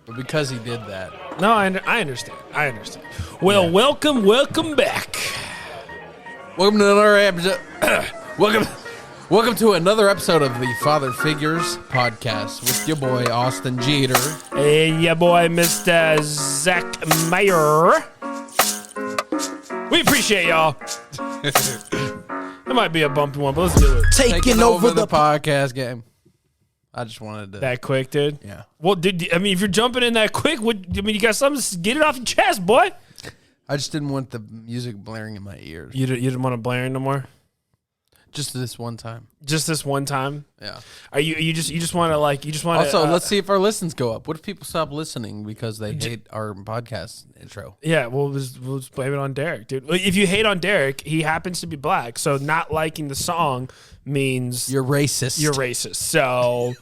But because he did that. No, I understand. I understand. Well, welcome back. Welcome to another episode. Welcome to another episode of the Father Figures podcast with your boy Austin Jeter. Hey, yeah, boy, Mr. Zach Mayer. We appreciate y'all. It might be a bumpy one, but let's do it. Taking over the podcast game. I just wanted to. That quick, dude? Yeah. Well, if you're jumping in that quick, you got something to get it off your chest, boy. I just didn't want the music blaring in my ears. You didn't want to blare no more? Just this one time. Just this one time? Yeah. Are you just want to Also, let's see if our listens go up. What if people stop listening because they hate our podcast intro? Yeah, we'll just blame it on Derek, dude. If you hate on Derek, he happens to be black, so not liking the song means You're racist. you're racist. So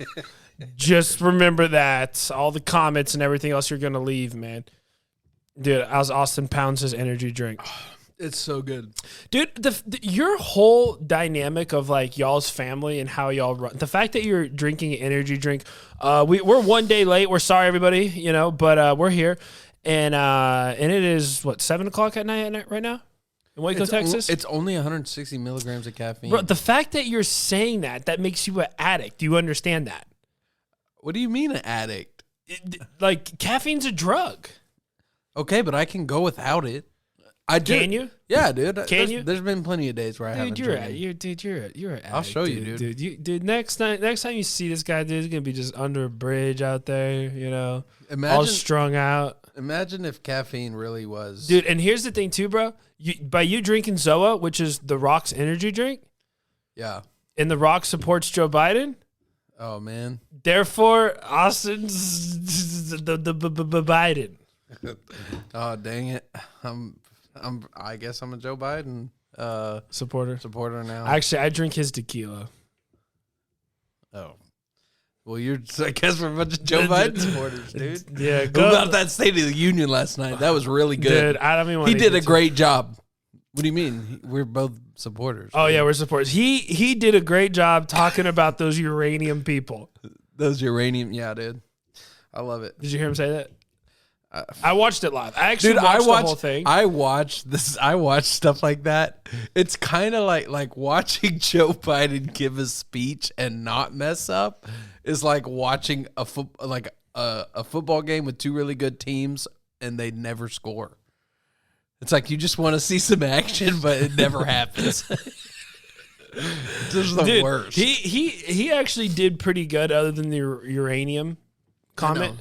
just remember that. All the comments and everything else you're gonna leave, man. Dude, as Austin pounds his energy drink. It's so good. Dude, your whole dynamic of like y'all's family and how y'all run, the fact that you're drinking an energy drink, we're 1 day late. We're sorry, everybody, but we're here, and it is what 7 o'clock at night right now in Waco, Texas. It's only 160 milligrams of caffeine. Bro, the fact that you're saying that makes you an addict. Do you understand that? What do you mean an addict? Like caffeine's a drug. Okay, but I can go without it. I do. Can you? Yeah, dude. Can you? There's been plenty of days where I haven't. You're an addict. I'll show you, dude. Dude, next time you see this guy, dude, he's gonna be just under a bridge out there, all strung out. Imagine if caffeine really was, dude. And here's the thing, too, bro. By you drinking Zoa, which is The Rock's energy drink, yeah, and The Rock supports Joe Biden. Oh man. Therefore, Austin's the Biden. Oh dang it! I guess I'm a Joe Biden supporter now. Actually, I drink his tequila. Oh, well, I guess we're a bunch of Joe Biden supporters, dude. Yeah, What about that State of the Union last night? That was really good. Dude, I don't even. He did a great job. What do you mean? We're both supporters. Oh yeah, we're supporters. He did a great job talking about those uranium people. Those uranium, yeah, dude. I love it. Did you hear him say that? I watched it live. I actually watched the whole thing. I watched stuff like that. It's kind of like watching Joe Biden give a speech and not mess up is like watching a football game with two really good teams and they never score. It's like you just want to see some action, but it never happens. This is the worst. He actually did pretty good, other than the uranium comment.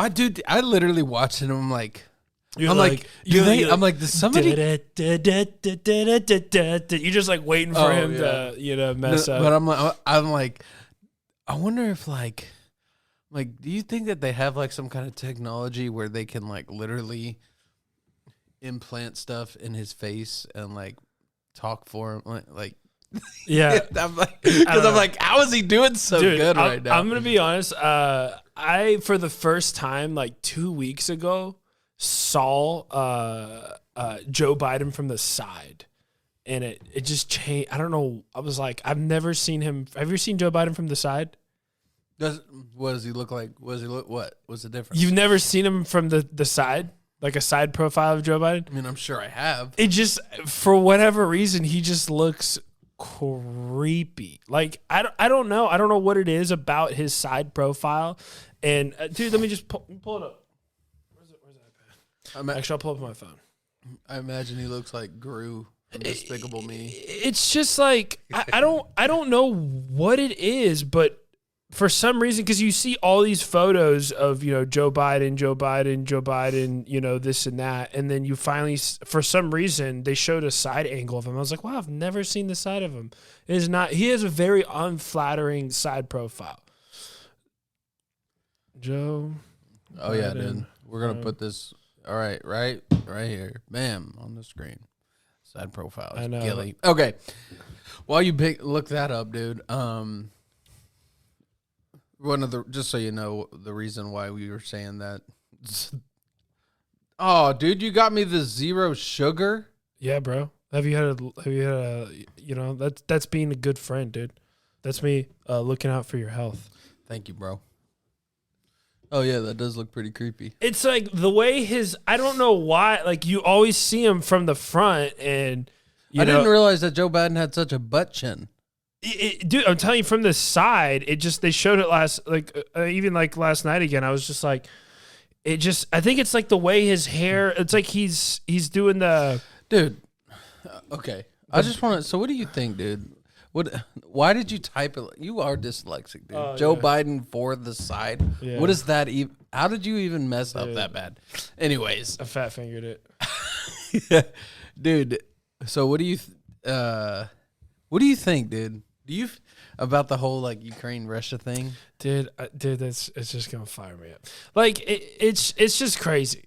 I literally watched it and I'm like, I'm like, does somebody? You're just like waiting for him to, mess up. But I'm like, I wonder if like, do you think that they have like some kind of technology where they can like literally implant stuff in his face and like talk for him, like? Yeah, I'm like, how is he doing so good right now? I'm gonna be honest. I for the first time like 2 weeks ago saw Joe Biden from the side, and it just changed. I don't know. I was like, I've never seen him. Have you seen Joe Biden from the side? What does he look like? What was the difference? You've never seen him from the side, like a side profile of Joe Biden? I mean, I'm sure I have. It just, for whatever reason, he just looks creepy. Like I don't know what it is about his side profile. And dude, let me just pull it up. Where's that? Actually, I'll pull up my phone. I imagine he looks like Gru from Despicable Me. It's just like I don't know what it is, but for some reason, because you see all these photos of Joe Biden, this and that, and then you finally, for some reason, they showed a side angle of him. I was like, wow, I've never seen the side of him. It is not. He has a very unflattering side profile. Joe. Oh yeah, dude. We're gonna put this. All right here, bam, on the screen. Side profile. I know. Gilly. Okay. While you look that up, dude. Just so you know, the reason why we were saying that. Oh, dude, you got me the zero sugar. Yeah, bro. Have you had that's being a good friend, dude. That's me looking out for your health. Thank you, bro. Oh yeah, that does look pretty creepy. It's like the way I don't know why, like you always see him from the front and I didn't realize that Joe Biden had such a butt chin. Dude, I'm telling you, from the side, they showed it last night again. I was just like, I think it's like the way his hair, it's like he's doing the. Dude, okay. I just want to, so what do you think, dude? Why did you type it? You are dyslexic, dude. Joe Biden for the side. Yeah. What is that even? How did you even mess up that bad? Anyways. I fat fingered it. Yeah. Dude, so what do you think, dude? Do you about the whole like Ukraine Russia thing, dude? It's just gonna fire me up. Like it's just crazy.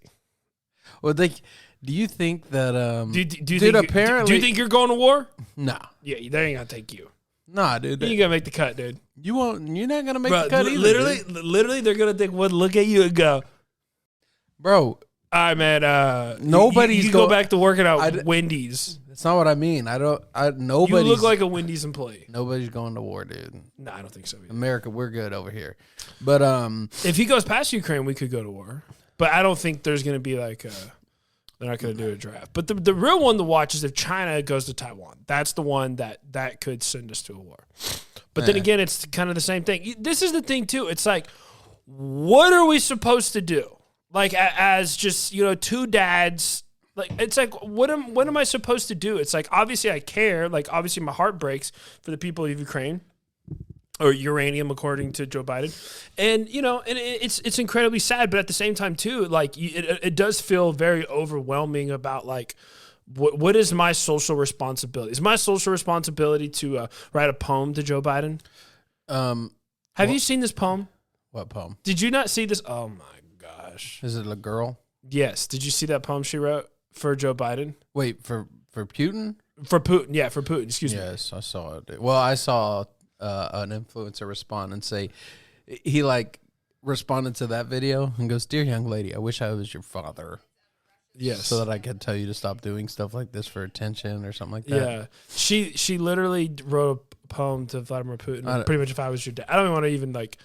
Well, like, do you think that do you think you're going to war? Nah. Yeah, they ain't gonna take you. Nah, dude. You ain't gonna make the cut, dude. You won't. You're not gonna make the cut either. Literally, they're gonna take one look at you and go, bro. All right, man. Nobody's you go back to working at Wendy's. That's not what I mean. Nobody. You look like a Wendy's employee. Nobody's going to war, dude. No, I don't think so either. America, we're good over here. But if he goes past Ukraine, we could go to war. But I don't think there's going to be like they're not going to do a draft. But the real one to watch is if China goes to Taiwan. That's the one that could send us to a war. But then again, it's kind of the same thing. This is the thing too. It's like, what are we supposed to do? Like as just, two dads, like it's like what am I supposed to do? It's like obviously I care, like obviously my heart breaks for the people of Ukraine or uranium according to Joe Biden. And and it's incredibly sad, but at the same time too, like it does feel very overwhelming about like what is my social responsibility? Is my social responsibility to write a poem to Joe Biden? Have you seen this poem? What poem? Did you not see this? Oh my gosh. Is it a girl? Yes. Did you see that poem she wrote for Joe Biden? Wait, for Putin? For Putin. Yeah, for Putin. Excuse me. Yes, I saw it. Well, I saw an influencer respond and say, he like responded to that video and goes, "Dear young lady, I wish I was your father." Yes. So that I could tell you to stop doing stuff like this for attention or something like that. Yeah. She literally wrote a poem to Vladimir Putin. Pretty much, if I was your dad. I don't want to even like.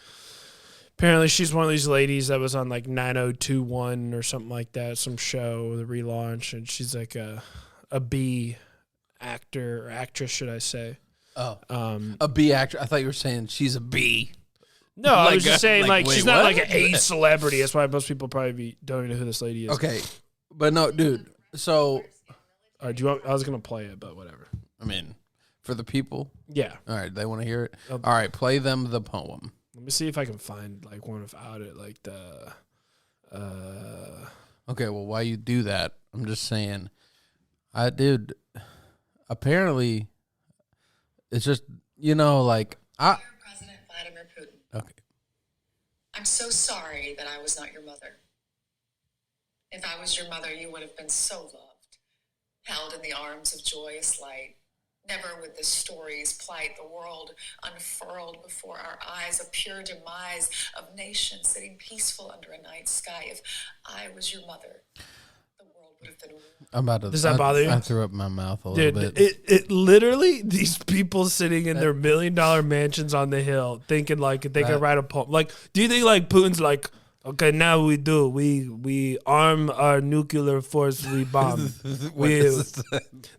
Apparently, she's one of these ladies that was on like 9021 or something like that, some show, the relaunch, and she's like a B actor or actress, should I say? Oh, a B actor. I thought you were saying she's a B. No, I was just saying like she's not like an A celebrity. That's why most people probably don't even know who this lady is. Okay, but no, dude. So, all right, do you want? I was gonna play it, but whatever. I mean, for the people. Yeah. All right, they want to hear it. All right, play them the poem. Let me see if I can find like one without it, like the. Okay, well, while you do that, I'm just saying, dude. Apparently, it's just like Dear President Vladimir Putin. Okay. I'm so sorry that I was not your mother. If I was your mother, you would have been so loved, held in the arms of joyous light. Never would the stories plight the world unfurled before our eyes, a pure demise of nations sitting peaceful under a night sky. If I was your mother, the world would have been. I'm about to. Does that bother you? I threw up my mouth a little bit. It literally, these people sitting in their $1 million mansions on the hill thinking like they can write a poem. Like, do you think like Putin's like, okay, now we do. We arm our nuclear force. We bomb.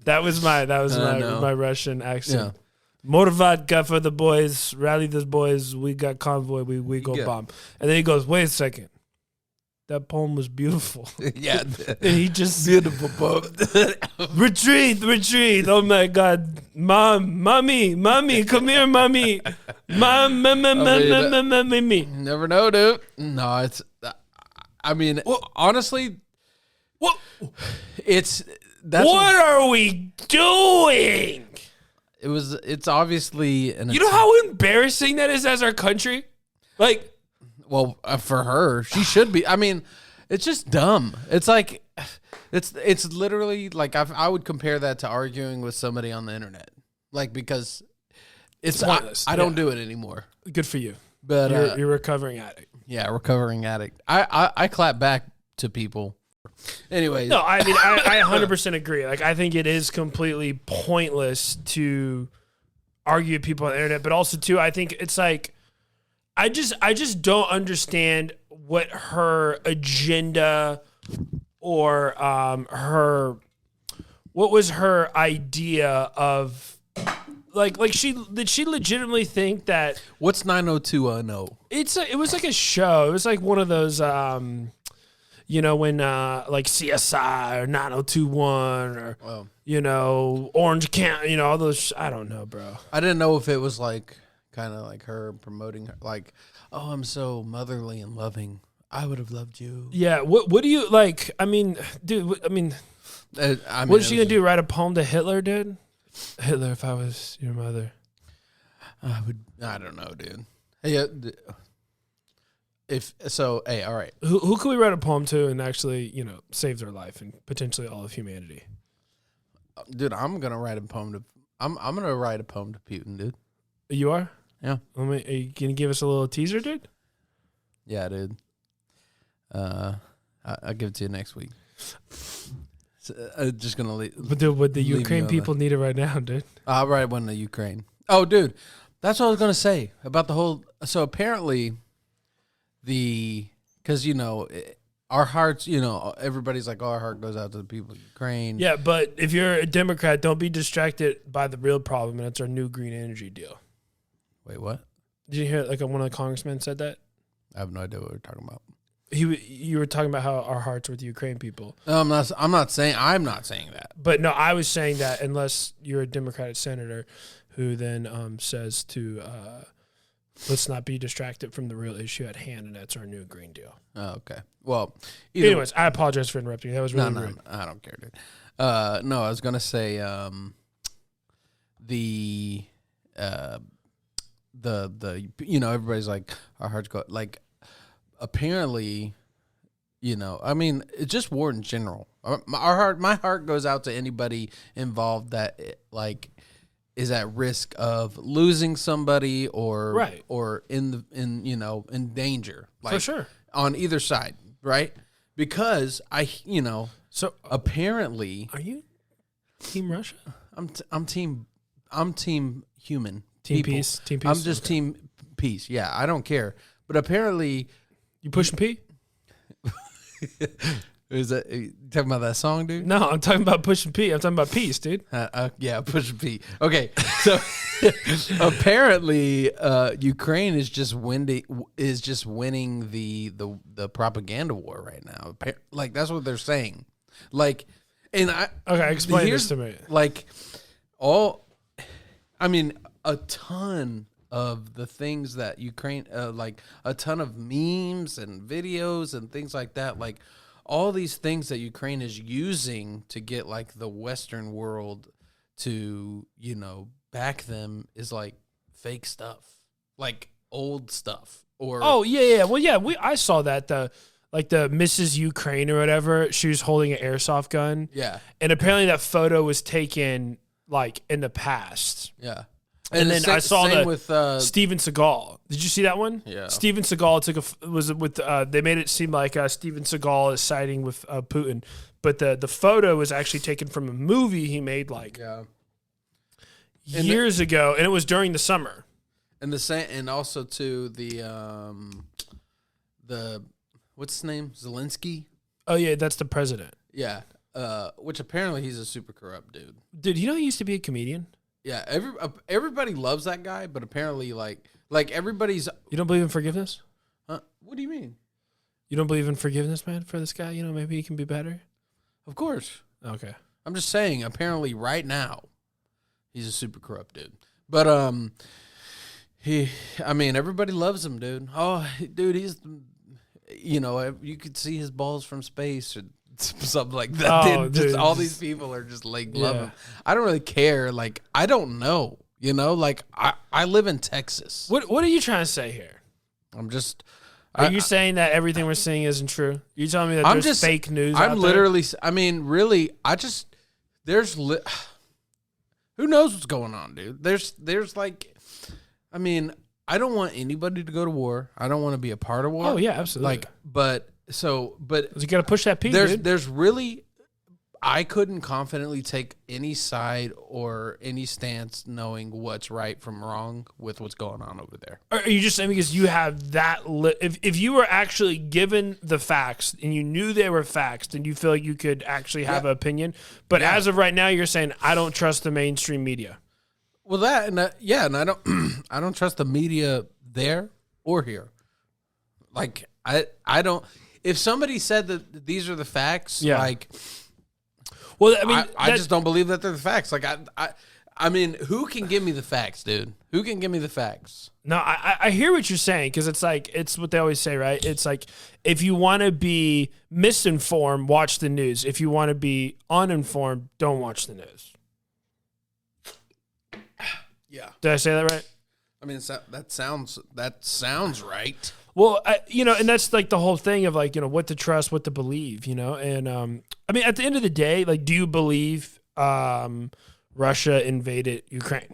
That was my Russian accent. Yeah. More vodka for the boys. Rally the boys. We got convoy. We go bomb. And then he goes, wait a second. That poem was beautiful. Yeah. And he just beautiful poem. Retreat. Oh my God. Mommy, come here, mommy. Mommy. Never know, dude. No, it's, I mean, honestly, that's what are we doing? It's obviously, you know how embarrassing that is as our country? Like, well, for her, she should be. I mean, it's just dumb. It's like, it's literally like I would compare that to arguing with somebody on the internet, like because it's pointless. I don't do it anymore. Good for you, but you're a recovering addict. Yeah, recovering addict. I clap back to people. Anyways, no, I mean I 100% agree. Like I think it is completely pointless to argue with people on the internet, but also too I think it's like. I just don't understand what her agenda or what was her idea of like did she legitimately think that What's 90210? it was like a show. It was like one of those you know, when like CSI or 9021 or Orange County, you know, all those. I don't know, bro. I didn't know if it was like kind of like her promoting her, like, oh, I'm so motherly and loving. I would have loved you. Yeah. What do you like? I mean, dude. I mean, what is she gonna do? Write a poem to Hitler, dude? Hitler, if I was your mother, I would. I don't know, dude. Hey, if so, hey, all right. Who could we write a poem to and actually, you know, save their life and potentially all of humanity? Dude, I'm gonna write a poem to. I'm gonna write a poem to Putin, dude. You are? Yeah. Are you gonna give us a little teaser, dude? Yeah, dude. I'll give it to you next week. So, just gonna leave. But what the Ukraine people need it right now, dude. I'll write one to Ukraine. Oh, dude, that's what I was gonna say about the whole. So apparently, because you know, our hearts, you know, everybody's like, oh, our heart goes out to the people of Ukraine. Yeah, but if you're a Democrat, don't be distracted by the real problem, and it's our new green energy deal. Wait, what? Did you hear like one of the congressmen said that? I have no idea what we're talking about. You were talking about how our hearts are with the Ukraine people. No, I'm not saying that. But no, I was saying that unless you're a Democratic senator who then says to let's not be distracted from the real issue at hand, and that's our new Green Deal. Oh, okay. Well, anyways, I apologize for interrupting. That was really rude. No, I don't care, dude. No, I was gonna say the you know, everybody's like, our hearts go, like, apparently, you know, I mean, it's just war in general. My heart goes out to anybody involved that like is at risk of losing somebody or in you know, in danger, like, for sure, on either side, right? Because so apparently, are you Team Russia? I'm team human. Team people. peace. Team peace. I'm just team peace. Yeah, I don't care. But apparently, you pushing P? Is that you talking about that song, dude? No, I'm talking about pushing P. I'm talking about peace, dude. Yeah, pushing P. Okay, so apparently, Ukraine is just winning the propaganda war right now. Like, that's what they're saying. Like, and explain this to me. Like, a ton of the things that Ukraine, like a ton of memes and videos and things like that, like all these things that Ukraine is using to get like the Western world to, you know, back them is like fake stuff, like old stuff. Or well, yeah, I saw that the Mrs. Ukraine or whatever, she was holding an airsoft gun. Yeah, and apparently that photo was taken like in the past. Yeah. And then I saw with Steven Seagal. Did you see that one? Yeah. Steven Seagal they made it seem like Steven Seagal is siding with Putin, but the photo was actually taken from a movie he made years ago, and it was during the summer. And and also to the what's his name? Zelensky? Oh yeah, that's the president. Yeah. Which apparently he's a super corrupt dude. Dude, you know he used to be a comedian? Yeah, everybody loves that guy, but apparently, like everybody's. You don't believe in forgiveness? What do you mean? You don't believe in forgiveness, man, for this guy? You know, maybe he can be better. Of course. Okay. I'm just saying. Apparently, right now, he's a super corrupt dude. But everybody loves him, dude. Oh, dude, he's, you know, you could see his balls from space or something like that. Oh, dude. All these people are just like love him. I don't really care. Like, I don't know. You know, like I live in Texas. What are you trying to say here? I'm just. Are you saying that everything we're seeing isn't true? You telling me that there's just fake news? I'm literally. I mean, really. Who knows what's going on, dude? There's like, I mean, I don't want anybody to go to war. I don't want to be a part of war. Oh yeah, absolutely. Like, but you got to push that P. There's really, I couldn't confidently take any side or any stance knowing what's right from wrong with what's going on over there. Are you just saying because you have that? If you were actually given the facts and you knew they were facts, then you feel like you could actually have an opinion. But as of right now, you're saying I don't trust the mainstream media. Well, and I don't I don't trust the media there or here. Like I don't. If somebody said that these are the facts, like. Well, I mean, I just don't believe that they're the facts. Like, I mean, who can give me the facts, dude? Who can give me the facts? No, I hear what you're saying because it's like, it's what they always say, right? It's like, if you want to be misinformed, watch the news. If you want to be uninformed, don't watch the news. Yeah. Did I say that right? I mean, that sounds right. Well, and that's like the whole thing of like, what to trust, what to believe, and I mean, at the end of the day, like, do you believe Russia invaded Ukraine?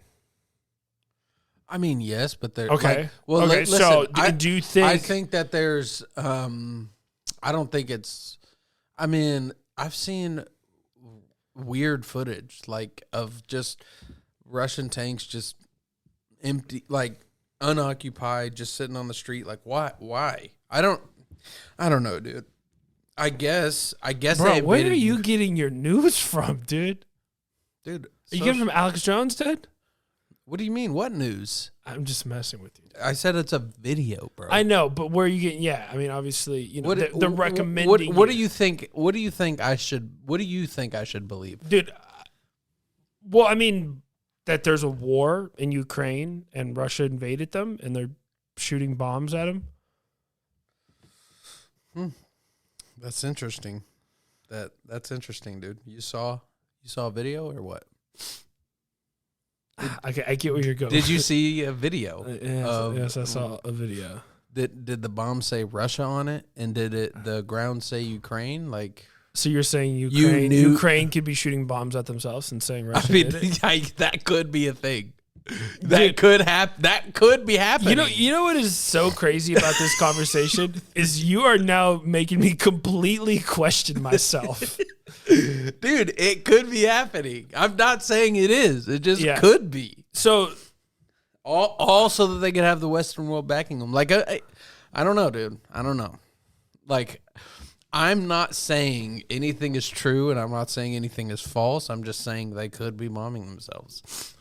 I mean, yes, but they're okay. Like, well, okay. Listen, so do you think? I think that there's. I don't think it's. I mean, I've seen weird footage like of just Russian tanks just empty, like unoccupied, just sitting on the street. Like, why? I don't know, dude. I guess. Bro, where are you getting your news from, dude? Dude, are you getting from Alex Jones, dude? What do you mean? What news? I'm just messing with you. I said it's a video, bro. I know, but where are you getting? Yeah, I mean, obviously, they're recommending. What do you think? What do you think I should? What do you think I should believe, dude? Well, I mean, that there's a war in Ukraine and Russia invaded them and they're shooting bombs at them. That's interesting. That's interesting, dude. You saw a video or what? I get where you're going. Did you see a video? Yes, I saw a video. Did the bomb say Russia on it, and did the ground say Ukraine? Like, so you're saying Ukraine could be shooting bombs at themselves and saying Russia did it? That could be a thing. That could happen. That could be happening. You know what is so crazy about this conversation is you are now making me completely question myself. Dude, it could be happening. I'm not saying it is. It just could be. So, all so that they could have the Western world backing them. Like, I don't know, dude. I don't know. Like, I'm not saying anything is true, and I'm not saying anything is false. I'm just saying they could be bombing themselves,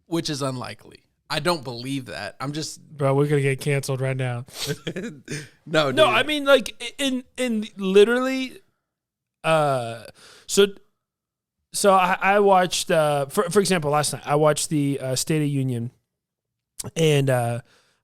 which is unlikely. I don't believe that. I'm just, bro, we're gonna get canceled right now. No. I mean, like, in literally. So I watched, for example, last night I watched the State of Union, and I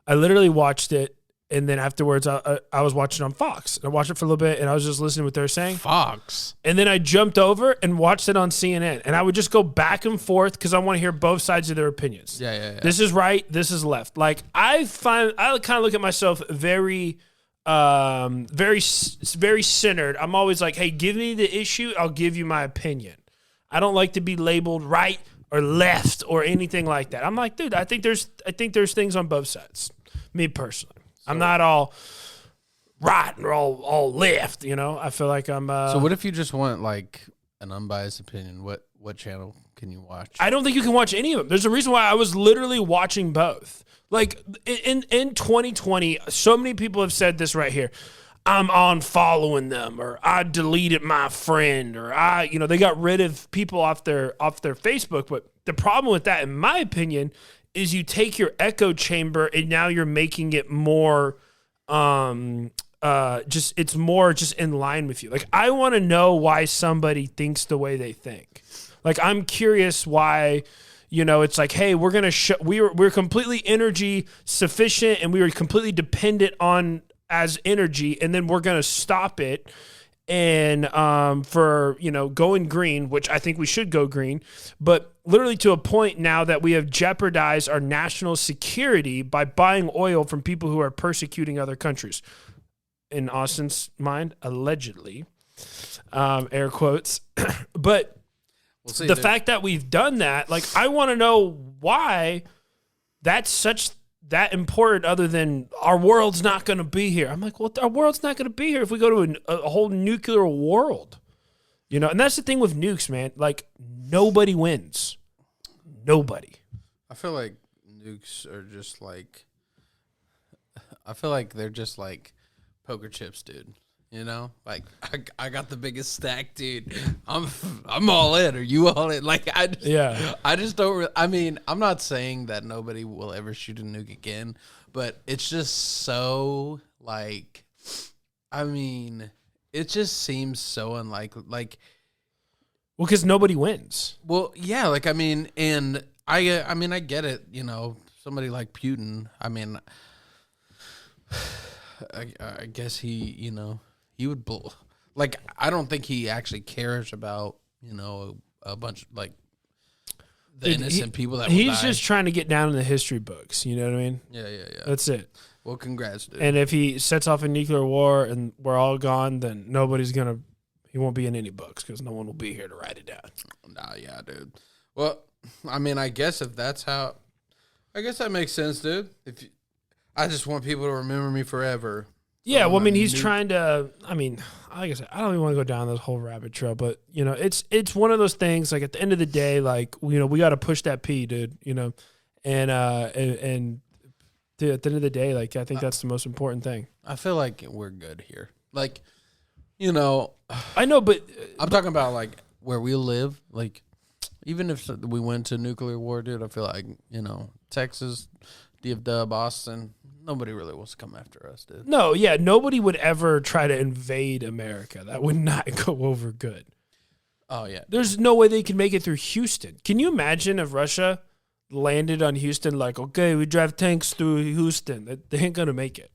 literally watched it, and then afterwards I was watching on Fox. I watched it for a little bit, and I was just listening to what they were saying. Fox. And then I jumped over and watched it on CNN, and I would just go back and forth because I want to hear both sides of their opinions. Yeah. This is right. This is left. Like, I kind of look at myself very centered. I'm always like, hey, give me the issue, I'll give you my opinion. I don't like to be labeled right or left or anything like that. I'm like, dude, I think there's things on both sides. Me personally, I'm not all right or all left. I feel like I'm. So what if you just want like an unbiased opinion? What channel can you watch? I don't think you can watch any of them. There's a reason why I was literally watching both. Like, in 2020, so many people have said this right here. I'm unfollowing them, or I deleted my friend, or they got rid of people off their Facebook. But the problem with that, in my opinion, is you take your echo chamber and now you're making it more, it's more just in line with you. Like, I want to know why somebody thinks the way they think. Like, I'm curious why. It's like, hey, we're gonna we're completely energy sufficient, and we were completely dependent on as energy, and then we're gonna stop it, and for going green, which I think we should go green, but literally to a point now that we have jeopardized our national security by buying oil from people who are persecuting other countries. In Austin's mind, allegedly, air quotes, but. The fact that we've done that, like, I want to know why that's that important other than our world's not going to be here. I'm like, well, our world's not going to be here if we go to a whole nuclear world. You know, and that's the thing with nukes, man. Like, nobody wins. Nobody. I feel like nukes are just like, I feel like they're just like poker chips, dude. You know, like I got the biggest stack, dude. I'm all in. Are you all in? Like I just don't. I mean, I'm not saying that nobody will ever shoot a nuke again, but it's just so like, I mean, it just seems so unlikely. Like, well, because nobody wins. well, yeah, like I mean, and I mean, I get it. You know, somebody like Putin. I mean, I guess he would like, I don't think he actually cares about, a bunch of like the Dude, innocent people that will he's die. just trying to get down in the history books. You know what I mean? Yeah. That's it. Well, congrats, dude. And if he sets off a nuclear war and we're all gone, then he won't be in any books because no one will be here to write it down. Nah, yeah, dude. Well, I mean, I guess that makes sense, dude. I just want people to remember me forever. Yeah, well, I mean, he's nuke. trying to. I mean, like I said, I don't even want to go down this whole rabbit trail, but it's one of those things. Like at the end of the day, like we got to push that P, dude. And dude, at the end of the day, like I think that's the most important thing. I feel like we're good here. Like, I know, but I'm talking about like where we live. Like, even if we went to nuclear war, dude, I feel like Texas, DFW, Boston, nobody really wants to come after us, dude. no, yeah, nobody would ever try to invade America. That would not go over good. Oh yeah, There's no way they can make it through Houston. Can you imagine if Russia landed on Houston? Like, okay, we drive tanks through Houston. They ain't gonna make it.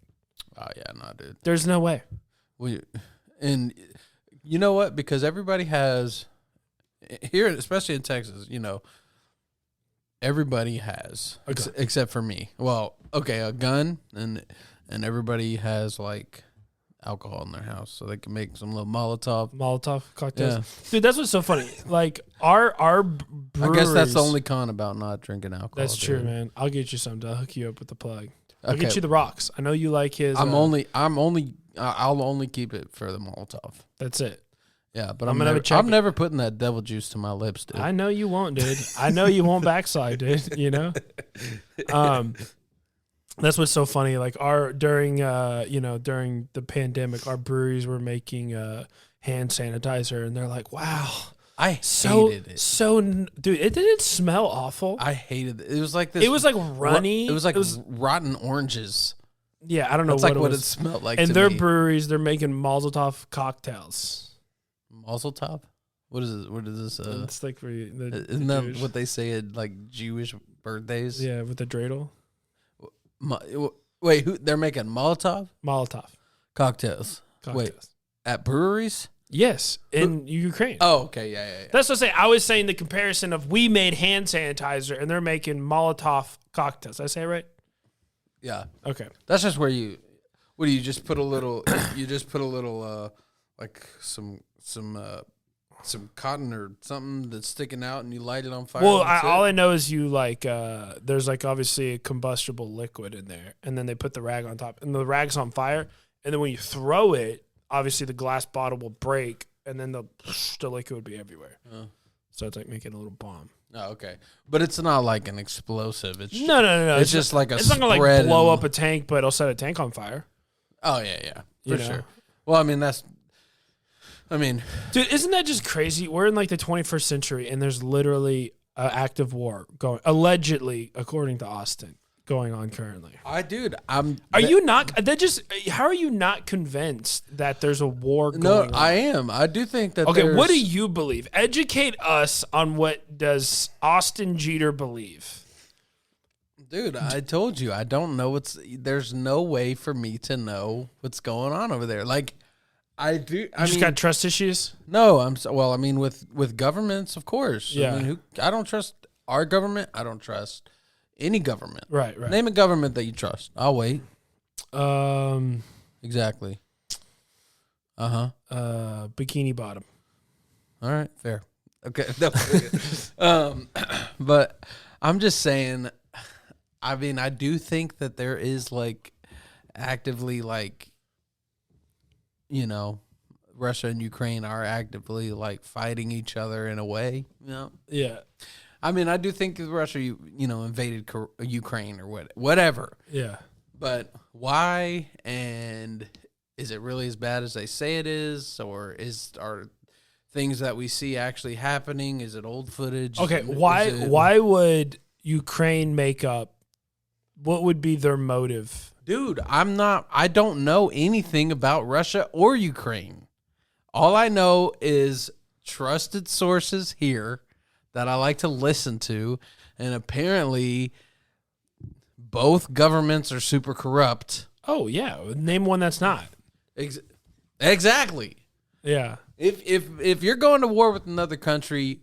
oh yeah, no, dude. There's no way. And you know what? Because everybody has here, especially in Texas, everybody has, A gun. except for me. Well, okay, a gun, and everybody has like alcohol in their house, so they can make some little Molotov cocktails. Yeah. Dude, that's what's so funny. Like our breweries, I guess that's the only con about not drinking alcohol. That's true, dude. man. I'll get you some to hook you up with the plug. I'll Okay. get you the rocks. I know you like his. I'll only keep it for the Molotov. That's it. Yeah, but I'm I'm gonna never, check I'm it. never putting that devil juice to my lips, dude. I know you won't, dude. I know you won't backslide, dude. That's what's so funny. Like during the pandemic, our breweries were making hand sanitizer, and they're like, "Wow, I hated it. dude, it didn't smell awful. I hated it. It was like this. It was like runny. It was like rotten oranges. Yeah, I don't know That's what like it what was. it smelled like. And to their me. breweries, they're making Molotov cocktails. Muzzle top. What is it? What is this? It's like for the Isn't that Jewish- what they say at like Jewish birthdays? Yeah, with the dreidel. Wait, they're making Molotov Molotov cocktails? Wait, cocktails. at breweries? Yes, in Ukraine. Oh, okay, yeah. That's what I'm saying. I was saying the comparison of we made hand sanitizer and they're making Molotov cocktails. Did I say it right? Yeah. Okay. That's just where you just put a little like some cotton or something that's sticking out and you light it on fire. Well, and that's all it? I know is you like there's like obviously a combustible liquid in there, and then they put the rag on top, and the rag's on fire, and then when you throw it, obviously the glass bottle will break, and then the liquid would be everywhere. Oh. So it's like making a little bomb. Oh, okay. But it's not like an explosive. It's No. It's just like a It's not gonna like spread blow and- up a tank, but it'll set a tank on fire. Oh yeah, You for know? sure. Well, I mean, Dude, isn't that just crazy? We're in like the 21st century, and there's literally an active war going, allegedly, according to Austin, going on currently. Are you not? That just how are you not convinced that there's a war going No, on? I am. I do think that. Okay, what do there's- you believe? Educate us on what does Austin Jeter believe? Dude, I told you I don't know there's no way for me to know what's going on over there. Like I do. You just got trust issues. no. Well, I mean, with governments, of course. Yeah. I mean, I don't trust our government. I don't trust any government. Right. Name a government that you trust. I'll wait. Exactly. Bikini Bottom. All right, fair. Okay. But I'm just saying, I mean, I do think that there is like actively like, Russia and Ukraine are actively like fighting each other in a way. You know? Yeah. I mean, I do think Russia, invaded Ukraine or whatever. Yeah. But why? And is it really as bad as they say it is, or are things that we see actually happening? Is it old footage? Okay. Why would Ukraine make up? What would be their motive? Dude, I don't know anything about Russia or Ukraine. All I know is trusted sources here that I like to listen to, and apparently both governments are super corrupt. Oh yeah, name one that's not. Exactly. Yeah. If you're going to war with another country,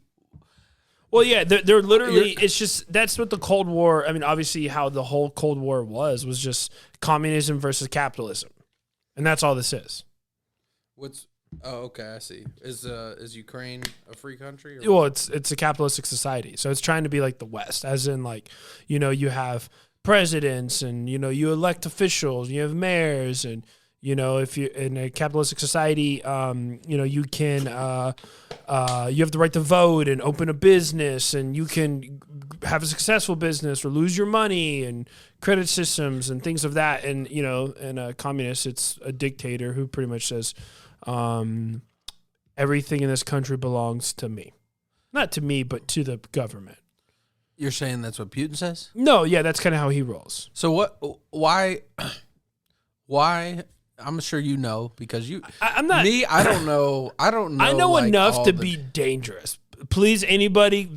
well, yeah, they're literally. It's just that's what the Cold War. I mean, obviously, how the whole Cold War was just communism versus capitalism, and that's all this is. Okay, I see. Is Ukraine a free country? Well, it's a capitalistic society, so it's trying to be like the West, as in like you have presidents and you elect officials, you have mayors, and if you're in a capitalistic society, you can you have the right to vote and open a business, and you can have a successful business or lose your money, and credit systems and things of that. And in a communist, it's a dictator who pretty much says, everything in this country belongs to me. Not to me, but to the government. You're saying that's what Putin says? No, yeah, that's kind of how he rolls. So why, I'm sure you know, because I'm not. Me, I don't know. I don't know. I know enough to be dangerous. Please, anybody,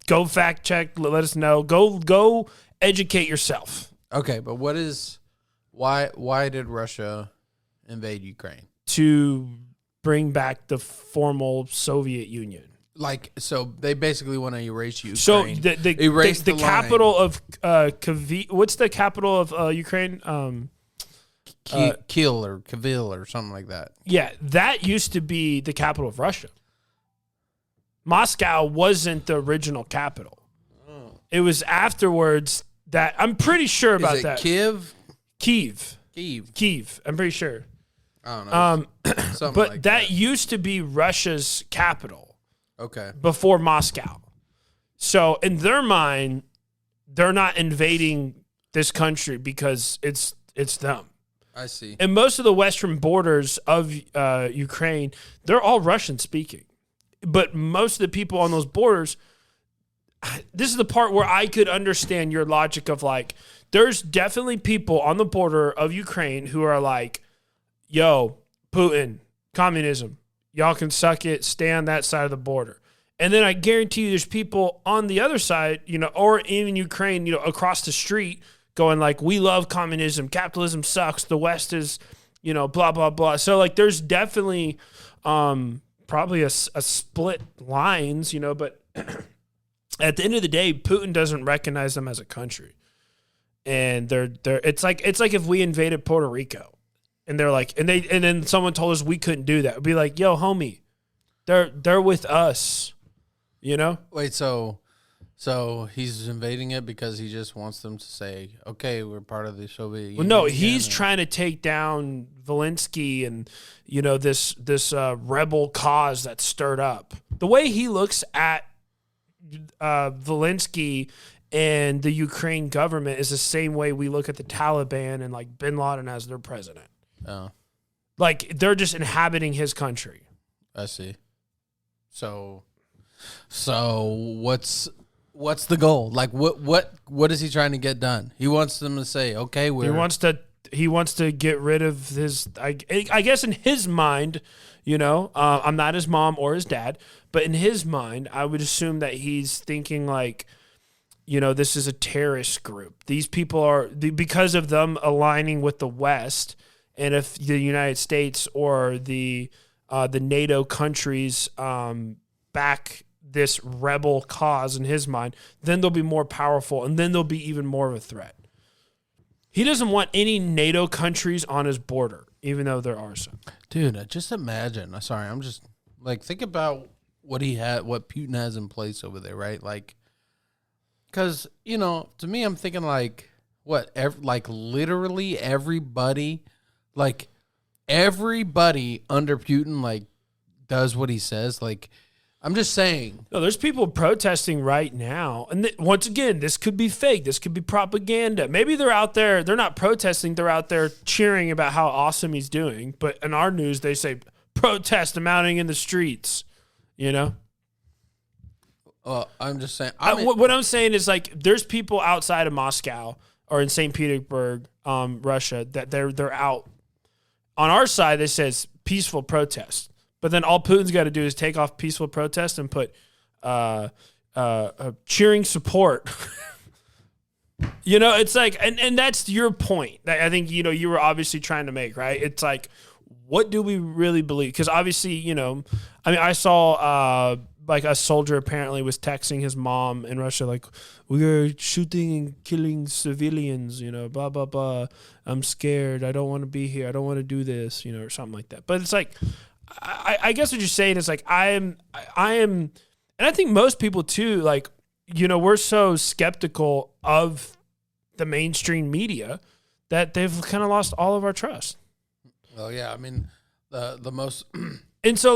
go fact check. Let us know. Go educate yourself. Okay, but why did Russia invade Ukraine? To bring back the formal Soviet Union. Like, so they basically want to erase Ukraine. So the capital of what's the capital of Ukraine? Kiel or Kavil or something like that. Yeah, that used to be the capital of Russia. Moscow wasn't the original capital. Oh. It was afterwards that I'm pretty sure about that. Kiev? Kiev. I'm pretty sure. I don't know. Something but like that used to be Russia's capital. Okay. Before Moscow. So in their mind, they're not invading this country because it's them. I see. And most of the western borders of Ukraine, they're all Russian speaking. But most of the people on those borders, this is the part where I could understand your logic of like, there's definitely people on the border of Ukraine who are like, yo, Putin, communism, y'all can suck it, stay on that side of the border. And then I guarantee you there's people on the other side, or in Ukraine, across the street going like, we love communism, capitalism sucks, the West is, blah, blah, blah. So like there's definitely probably a split lines, but at the end of the day, Putin doesn't recognize them as a country. And it's like if we invaded Puerto Rico. And they're like, and then someone told us we couldn't do that. It'd be like, yo, homie, they're with us, Wait, so he's invading it because he just wants them to say, okay, we're part of the Soviet Union. Well, no, he's trying to take down Zelensky and this rebel cause that's stirred up. The way he looks at Zelensky and the Ukraine government is the same way we look at the Taliban and like Bin Laden as their president. Oh. Like they're just inhabiting his country. I see. So what's the goal? Like what is he trying to get done? He wants them to say, okay, he wants to get rid of his I guess in his mind, I'm not his mom or his dad, but in his mind, I would assume that he's thinking like, this is a terrorist group. These people are because of them aligning with the West. And if the United States or the NATO countries back this rebel cause in his mind, then they'll be more powerful, and then they'll be even more of a threat. He doesn't want any NATO countries on his border, even though there are some. Dude, just imagine. Sorry, I'm just like think about what Putin has in place over there, right? Like, because to me, I'm thinking like literally everybody. Like, everybody under Putin like does what he says. Like, I'm just saying. No, there's people protesting right now. And once again, this could be fake. This could be propaganda. Maybe they're out there. They're not protesting. They're out there cheering about how awesome he's doing. But in our news, they say protest mounting in the streets, you know? I'm just saying. What I'm saying is, like, there's people outside of Moscow or in St. Petersburg, Russia, that they're out. On our side, it says peaceful protest. But then all Putin's got to do is take off peaceful protest and put cheering support. You know, it's like, and that's your point that I think, you know, you were obviously trying to make, right? It's like, what do we really believe? Because obviously, you know, I mean, I saw like a soldier apparently was texting his mom in Russia, like, we are shooting and killing civilians, you know, blah, blah, blah. I'm scared. I don't want to be here. I don't want to do this, you know, or something like that. But it's like, I guess what you're saying is like, I am, and I think most people too, like, you know, we're so skeptical of the mainstream media that they've kind of lost all of our trust. Well, yeah, I mean, the most. And so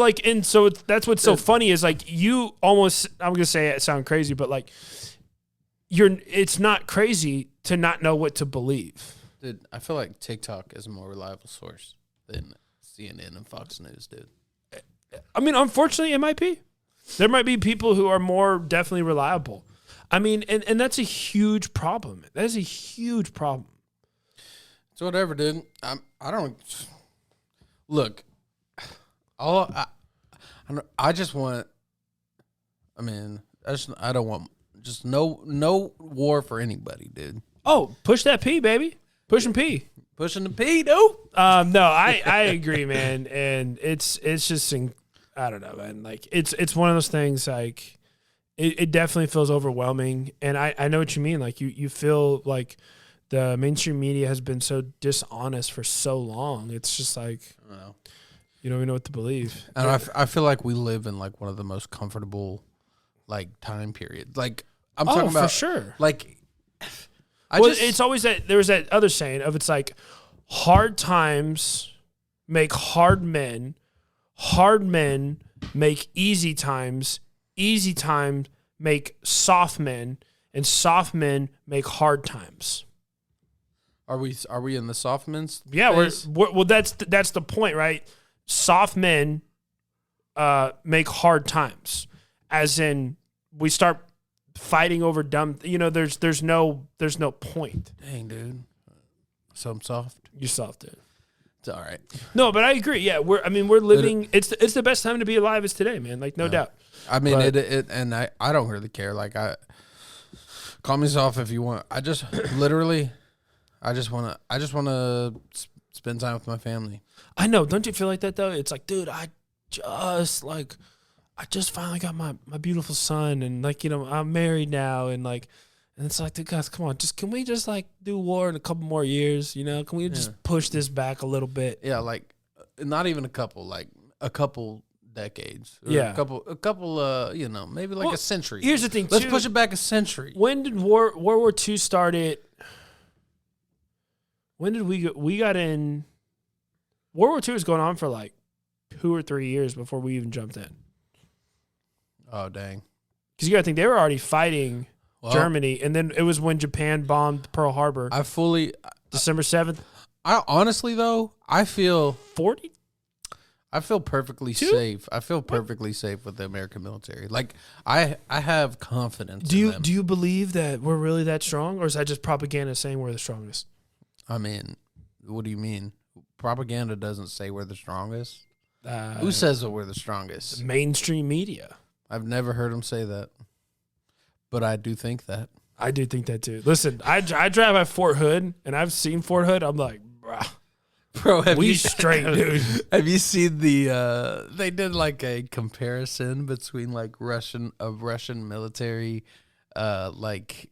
that's what's so funny is like you almost, I'm going to say it sound crazy, but like it's not crazy to not know what to believe. Dude, I feel like TikTok is a more reliable source than CNN and Fox News, dude. I mean, unfortunately, it might be. There might be people who are more definitely reliable. I mean, and that's a huge problem. That is a huge problem. It's whatever, dude. I don't look. I just want. I mean, I don't want just no war for anybody, dude. Oh, push that P, baby. Pushing P. Pushing the P, dude. No, I agree, man. And it's just, I don't know, man. Like it's one of those things. Like it definitely feels overwhelming. And I know what you mean. Like you feel like the mainstream media has been so dishonest for so long. It's just like, I don't know. You don't even know what to believe. And I feel like we live in like one of the most comfortable like time periods. Like I'm talking about for sure. Like it's always that there was that other saying of it's like hard times make hard men make easy times make soft men, and soft men make hard times. Are we in the soft men's? Yeah, phase? well that's the point, right? Soft men make hard times, as in we start fighting over dumb. You know, there's no point. Dang, dude. So I'm soft. You're soft, dude. It's all right. No, but I agree. Yeah, we're living. It's the best time to be alive is today, man. Like no doubt. I mean, and I don't really care. Like call me soft if you want. I just literally, I just want to spend time with my family. I know. Don't you feel like that though? It's like, dude, I just finally got my beautiful son, and like, you know, I'm married now, and like, and it's like, dude, guys, come on, can we just like do war in a couple more years? You know, can we just push this back a little bit? Yeah, like not even a couple, like a couple decades. Yeah, a couple. You know, maybe like a century. Here's the thing. Let's push it back a century. When did World War II started? When did we got in? World War II was going on for like 2 or 3 years before we even jumped in. Oh, dang. Because you got to think they were already fighting Germany, and then it was when Japan bombed Pearl Harbor. December 7th. I honestly though, I feel 40. I feel perfectly safe. I feel perfectly safe with the American military. Like I have confidence. Do them. you believe that we're really that strong, or is that just propaganda saying we're the strongest? I mean, what do you mean? Propaganda doesn't say we're the strongest. Who says that we're the strongest? Mainstream media. I've never heard them say that, but I do think that. I do think that too. Listen, I drive at Fort Hood, and I've seen Fort Hood. I'm like, bro, we straight, dude. Have you seen the? They did like a comparison between like Russian military, like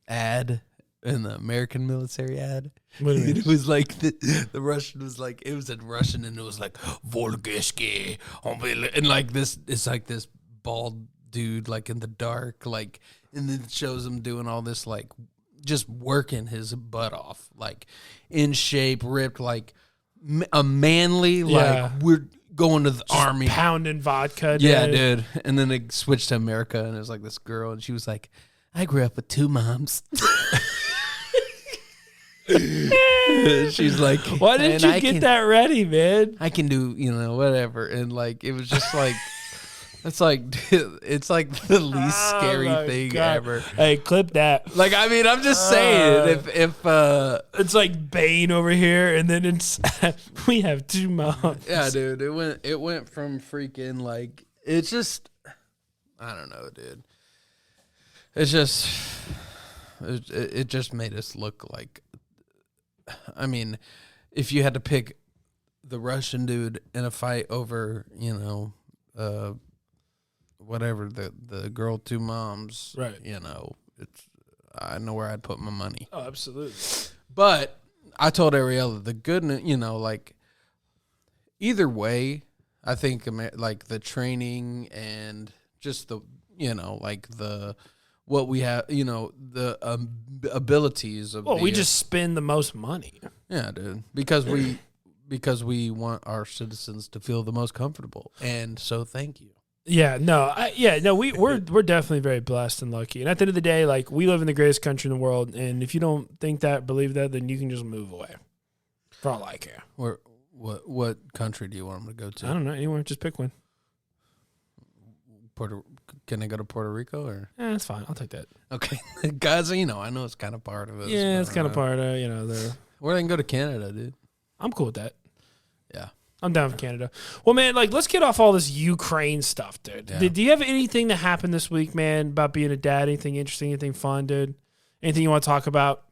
ad and the American military ad. It was like the Russian was like, it was in Russian, and it was like Volgeshki, and like this, it's like this bald dude like in the dark, like, and then it shows him doing all this like just working his butt off, like in shape, ripped, like a manly, like, we're going to the army. Pounding vodka. Yeah, dude. And then they switched to America, and it was like this girl, and she was like, I grew up with 2 moms. She's like, why didn't you get that ready, man? I can do, whatever. And like, it was just like, it's like the least scary thing ever. Hey, clip that. Like, I mean, I'm just saying, if it's like Bane over here, and then it's we have 2 moms. Yeah, dude. It went from freaking like, it's just, I don't know, dude. It's just, it just made us look like, I mean, if you had to pick the Russian dude in a fight over, whatever, the girl 2 moms, right? I know where I'd put my money. Oh, absolutely. But I told Ariella the good, like, either way, I think like the training and just the, like the what we have, the abilities of. Well, we just spend the most money. Yeah, dude, because we want our citizens to feel the most comfortable, and so thank you. Yeah, we're definitely very blessed and lucky. And at the end of the day, like, we live in the greatest country in the world, and if you don't think that, believe that, then you can just move away. For all I care. What country do you want them to go to? I don't know, anywhere. Just pick one. Can I go to Puerto Rico or? Yeah, that's fine. I'll take that. Okay, guys. I know it's kind of part of it. Yeah, it's kind of part of the. Or they can go to Canada, dude. I'm cool with that. Yeah. I'm down with Canada. Well, man, like, let's get off all this Ukraine stuff, dude. Yeah. Do you have anything that happened this week, man, about being a dad? Anything interesting? Anything fun, dude? Anything you want to talk about?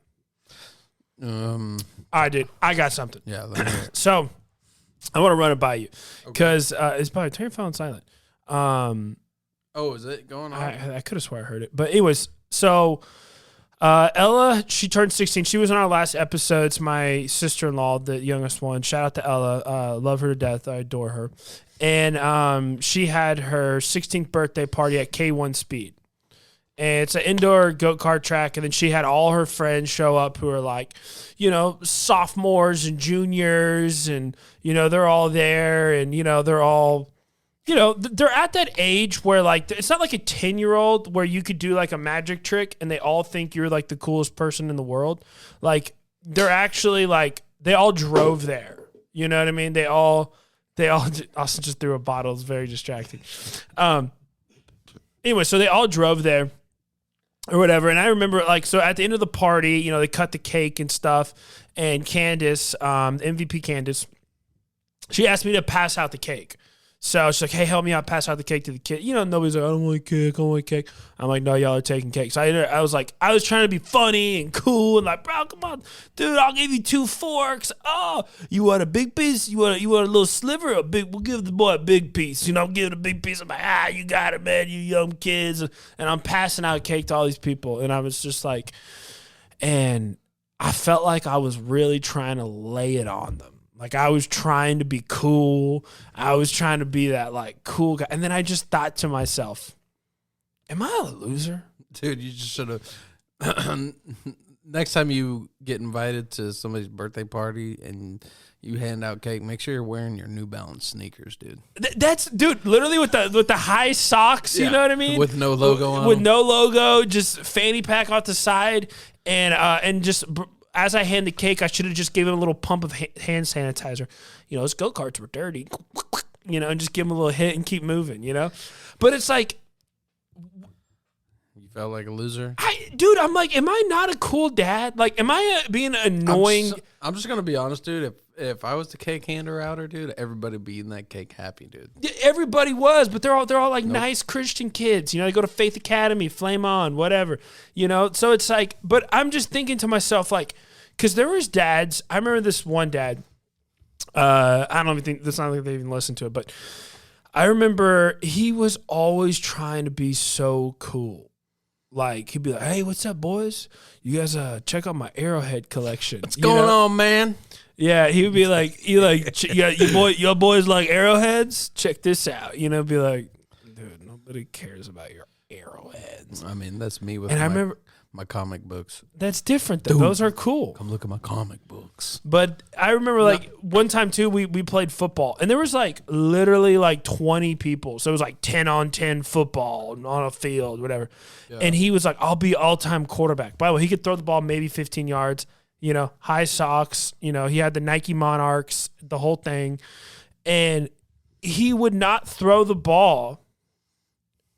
I did. I got something. Yeah. Let me hear it. So, I want to run it by you because it's probably turn your phone silent. Oh, is it going on? I could have swore I heard it, but anyways, so. Ella, she turned 16. She was on our last episode. It's my sister-in-law, the youngest one. Shout out to Ella. Love her to death. I adore her. And she had her 16th birthday party at K1 Speed. And it's an indoor go-kart track. And then she had all her friends show up who are like, sophomores and juniors. And, they're all there. And, they're all... they're at that age where, like, it's not like a 10-year-old where you could do, like, a magic trick and they all think you're, like, the coolest person in the world. Like, they're actually, like, they all drove there. You know what I mean? They all also just threw a bottle. It's very distracting. Anyway, so they all drove there or whatever. And I remember, like, so at the end of the party, they cut the cake and stuff. And Candace, MVP Candace, she asked me to pass out the cake. So she's like, hey, help me out, pass out the cake to the kid. Nobody's like, I don't want cake. I'm like, no, y'all are taking cake. So I was like, I was trying to be funny and cool and like, bro, come on, dude, I'll give you 2 forks. Oh, you want a big piece? You want a little sliver? We'll give the boy a big piece. Give it a big piece. I'm like, you got it, man, you young kids. And I'm passing out cake to all these people. And I was just like, and I felt like I was really trying to lay it on them. Like, I was trying to be cool. I was trying to be that, like, cool guy. And then I just thought to myself, am I a loser? Dude, you just should have. Next time you get invited to somebody's birthday party and you hand out cake, make sure you're wearing your New Balance sneakers, dude. That's, dude, literally with the high socks, you know what I mean? With no logo on With them. no logo, just fanny pack off the side. And just... As I hand the cake, I should have just given a little pump of hand sanitizer. Those go-karts were dirty. And just give them a little hit and keep moving, But it's like... You felt like a loser? Dude, I'm like, am I not a cool dad? Like, am I being annoying? I'm just going to be honest, dude. If I was the cake hander outer, dude, everybody would be eating that cake happy, dude. Everybody was, but they're all like nice Christian kids. They go to Faith Academy, Flame On, whatever. So it's like, but I'm just thinking to myself, like, because there was dads. I remember this one dad. I don't even think that's not like they even listened to it, but I remember he was always trying to be so cool. Like, he'd be like, "Hey, what's up, boys? You guys check out my Arrowhead collection. What's going on, man?" Yeah, he would be like, your boys like arrowheads? Check this out. Be like, dude, nobody cares about your arrowheads. I mean, that's me with I remember my comic books. That's different, though. Dude. Those are cool. Come look at my comic books. But I remember, like, one time, too, we played football. And there was, like, literally, like, 20 people. So it was, like, 10-on-10 football on a field, whatever. Yeah. And he was like, I'll be all-time quarterback. By the way, he could throw the ball maybe 15 yards, you know, high socks. You know, he had the Nike Monarchs, the whole thing. And he would not throw the ball.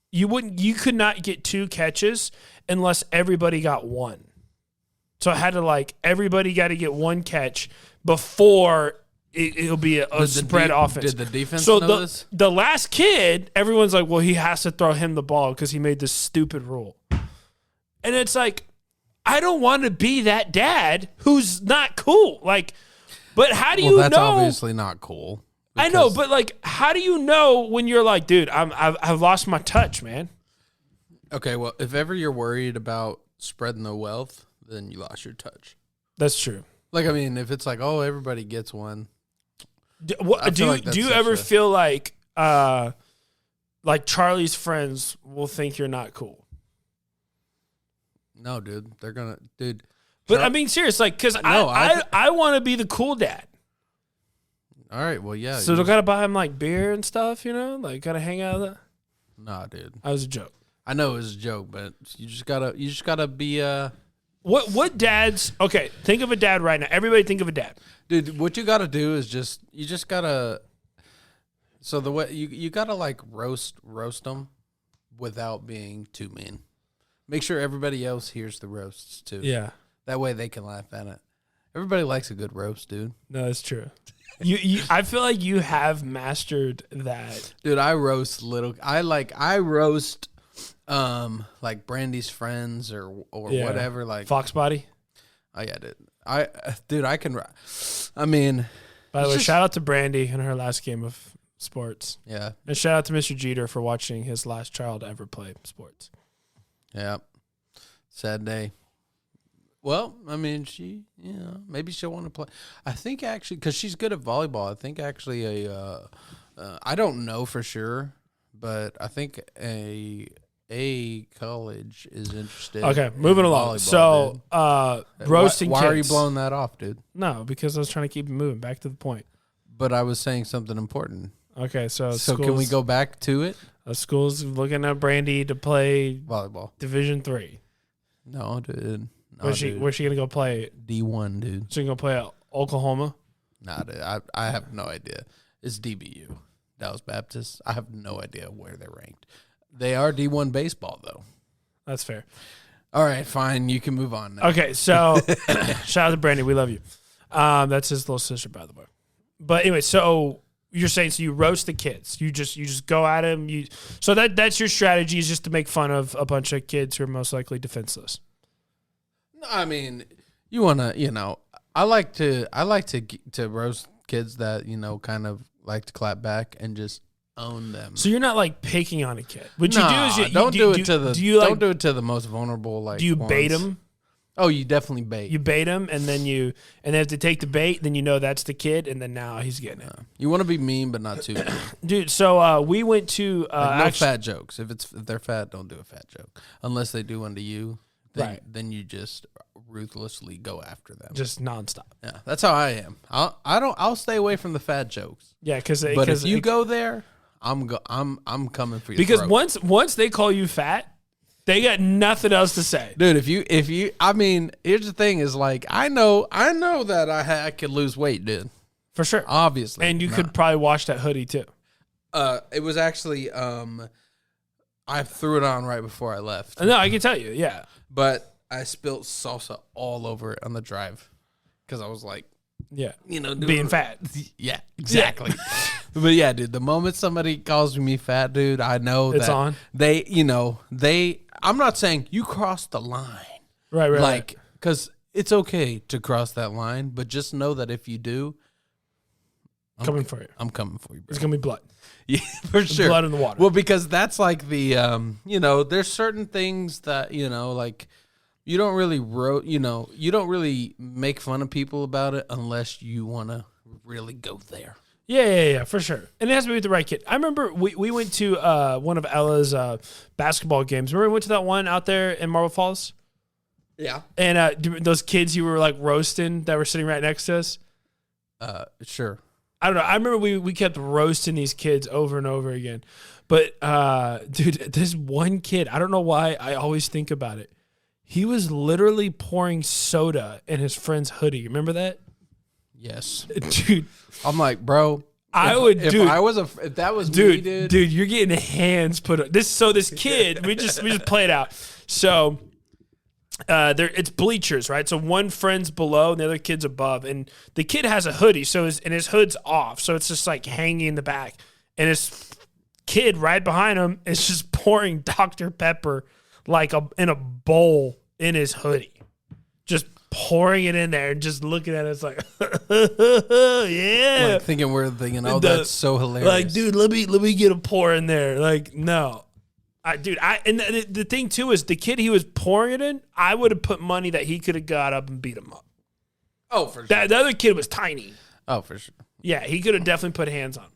You could not get 2 catches unless everybody got 1. So I had to, like, everybody got to get 1 catch before it'll be a spread offense. Did the defense know this? The last kid, everyone's like, well, he has to throw him the ball because he made this stupid rule. And it's like, I don't want to be that dad who's not cool. Like, but how do you know? That's obviously not cool. I know, but, like, how do you know when you're like, dude, I've lost my touch, man? Okay, well, if ever you're worried about spreading the wealth, then you lost your touch. That's true. Like, I mean, if it's like, oh, everybody gets one. Do you ever feel like Charlie's friends will think you're not cool? No, dude. They're going to, dude. But I mean, serious, like, because I want to be the cool dad. All right, well, yeah. So they got to buy him, like, beer and stuff, you know? Like, got to hang out with that? Nah, dude. That was a joke. I know it was a joke, but you just gotta be What dads? Okay, think of a dad right now. Everybody, think of a dad, dude. What you gotta do is you just gotta. So the way you gotta like roast them without being too mean. Make sure everybody else hears the roasts too. Yeah, that way they can laugh at it. Everybody likes a good roast, dude. No, that's true. I feel like you have mastered that, dude. I roast like Brandy's friends or whatever, like Fox Body. Oh yeah, dude. I can. I mean, by the way, shout out to Brandy in her last game of sports. Yeah, and shout out to Mr. Jeter for watching his last child ever play sports. Yeah, sad day. Well, I mean, she, maybe she'll want to play. I think actually, because she's good at volleyball. I think actually I don't know for sure, but I think a college is interested. Okay, moving along. So, roasting why kids. Are you blowing that off, dude? No, because I was trying to keep it moving. Back to the point. But I was saying something important. Okay, so can we go back to it? A school's looking at Brandy to play volleyball, Division III. No, dude. Where's she gonna go play? D1, dude. She gonna play at Oklahoma? Nah, dude. I have no idea. It's DBU, Dallas Baptist. I have no idea where they're ranked. They are D1 baseball, though. That's fair. All right, fine. You can move on now. Okay, so shout out to Brandy. We love you. That's his little sister, by the way. But anyway, so you're saying you roast the kids. You just go at them. So that's your strategy, is just to make fun of a bunch of kids who are most likely defenseless. No, I mean, you want to, I like to roast kids that, kind of like to clap back and just own them. So you're not like picking on a kid. What you do is don't do it to the most vulnerable. Like, do you bait them? Oh, you definitely bait. You bait them, and then if they take the bait, then that's the kid, and then now he's getting it. You want to be mean, but not too mean. Dude. So we went to no fat jokes. If they're fat, don't do a fat joke unless they do one to you. Then you just ruthlessly go after them, just nonstop. Yeah, that's how I am. I'll stay away from the fat jokes. Yeah, but if you go there, I'm coming for you. Because once they call you fat, they got nothing else to say, dude. If you, I mean, here's the thing: is like I know that I could lose weight, dude, for sure, obviously, and you could probably wash that hoodie too. It was actually I threw it on right before I left. No, I can tell you, yeah. But I spilled salsa all over it on the drive because I was like, yeah, being fat. Yeah, exactly. Yeah. But yeah, dude, the moment somebody calls me fat, dude, I know it's that on. I'm not saying you crossed the line. Right. Like, because it's okay to cross that line, but just know that if you do, I'm coming for you. I'm coming for you, bro. It's going to be blood. Yeah, for sure. Blood in the water. Well, because that's like the, there's certain things that, like you don't really you don't really make fun of people about it unless you want to really go there. Yeah, for sure. And it has to be with the right kid. I remember we went to one of Ella's basketball games. Remember we went to that one out there in Marble Falls? Yeah. And those kids you were like roasting that were sitting right next to us. Sure. I don't know. I remember we kept roasting these kids over and over again. But dude, this one kid, I don't know why I always think about it. He was literally pouring soda in his friend's hoodie. Remember that? Yes. Dude, I'm like, bro. If that was me, dude, you're getting hands put on this. So this kid, we just play it out. So it's bleachers, right? So one friend's below and the other kid's above, and the kid has a hoodie, and his hood's off, so it's just like hanging in the back, and his kid right behind him is just pouring Dr. Pepper like in a bowl in his hoodie, just pouring it in there and just looking at us like, yeah, like thinking that's so hilarious. Like, dude, let me get a pour in there. Like, no. And the thing too is the kid he was pouring it in, I would have put money that he could have got up and beat him up. Oh, for sure. The other kid was tiny. Oh, for sure. Yeah, he could have definitely put hands on him.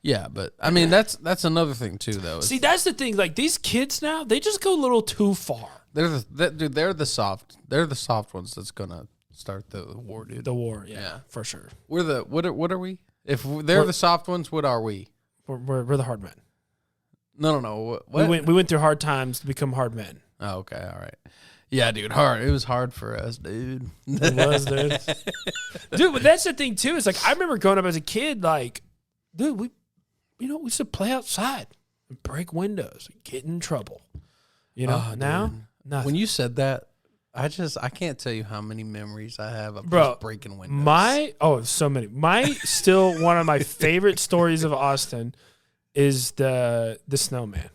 Yeah, but I mean that's another thing too, though. See, that's the thing. Like these kids now, they just go a little too far. They're the soft ones that's gonna start the war, dude. The war, yeah. For sure. We're the what are we? If they're the soft ones, what are we? We're the hard men. No. What? We went through hard times to become hard men. Oh, okay, all right. Yeah, dude, hard. It was hard for us, dude. It was, dude. Dude, but that's the thing too. Is like I remember growing up as a kid, like, dude, we used to play outside and break windows and get in trouble. Now nothing. When you said that, I can't tell you how many memories I have of just breaking windows. So many. Still one of my favorite stories of Austin is the snowman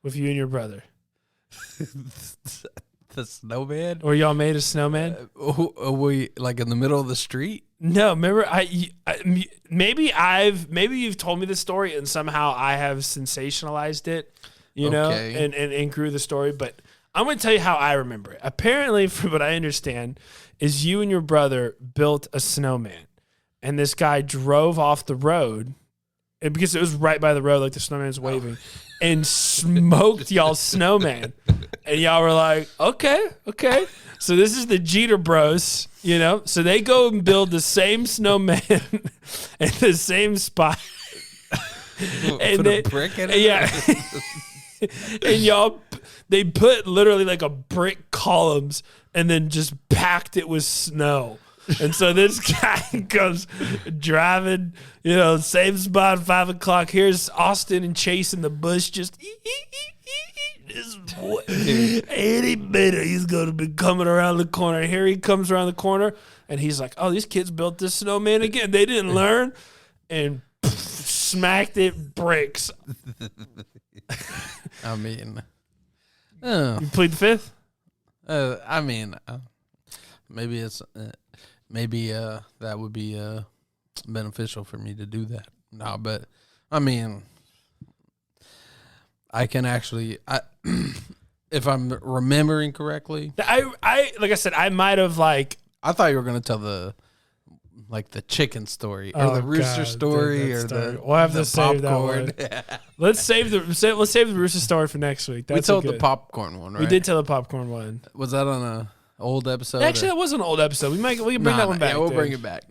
with you and your brother. The snowman? Or y'all made a snowman? Are we like in the middle of the street? No, remember maybe you've told me this story and somehow I have sensationalized it, and grew the story, but I'm going to tell you how I remember it. Apparently, from what I understand, is you and your brother built a snowman, and this guy drove off the road, and because it was right by the road, like the snowman's waving, and smoked y'all's snowman. And y'all were like, okay. So this is the Jeter Bros, So they go and build the same snowman at the same spot. And put a brick in it? Yeah. And they put literally like a brick columns and then just packed it with snow. And so this guy goes driving, same spot, 5 o'clock. Here's Austin and Chase in the bush, just any minute he's going to be coming around the corner. Here he comes around the corner, and he's like, oh, these kids built this snowman again. They didn't learn. And smacked it bricks. I mean, you plead the fifth? I mean, maybe it's maybe that would be beneficial for me to do that. No, but I mean, I can actually, if I'm remembering correctly, I like I said, I might have like. I thought you were gonna tell the chicken story or the rooster story or the. We'll have to save that one. Let's save the rooster story for next week. We told the popcorn one, right? We did tell the popcorn one. Was that on a old episode? Actually, that was an old episode. We can bring that one back. Yeah, we'll bring it back.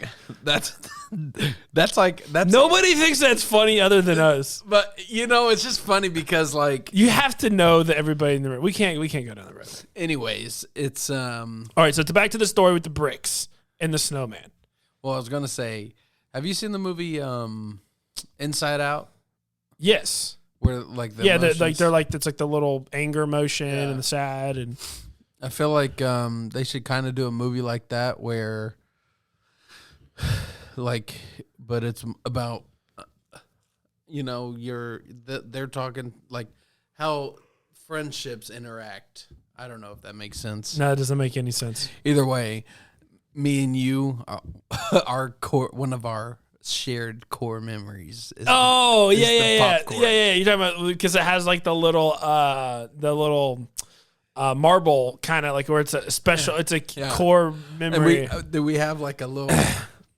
That's nobody thinks that's funny other than us. But it's just funny because like you have to know that everybody in the room. We can't go down the road. Anyways, it's all right. So back to the story with the bricks and the snowman. Well, I was gonna say, have you seen the movie Inside Out? Yes. Where like it's like the little anger motion and the sad and. I feel like they should kind of do a movie like that where, like, but it's about, they're talking like how friendships interact. I don't know if that makes sense. No, it doesn't make any sense. Either way, me and you, one of our shared core memories. Is yeah. You're talking about because it has like the little marble kind of like where it's a special, it's a core memory. And we have like a little